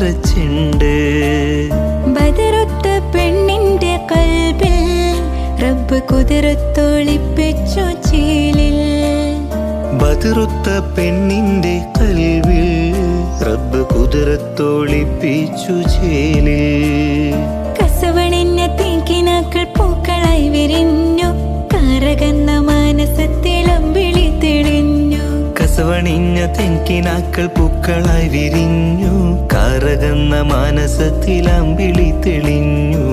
നിറച്ചുണ്ട്. ബദറുത്ത പെണ്ണിന്റെ കൽബിൽ റബ്ബ് കുതിരത്തൊളിപ്പിച്ചു ചേലിൽ. ബദറുത്ത പെണ്ണിന്റെ കൽവിൽ റബ്ബ് കുതിരത്തൊളിപ്പിച്ചു ചേലിൽ. കസവണിഞ്ഞ തേക്കിനാക്കൾ പൂക്കളായി വിരിഞ്ഞു, കറകന്ന മാനസത്തിലമ്പിളി തെളിഞ്ഞു. കസവണിഞ്ഞ തെൻകിനാക്കൾ പൂക്കളായി വിരിഞ്ഞു, കറകന്ന മാനസത്തിലമ്പിളി തെളിഞ്ഞു.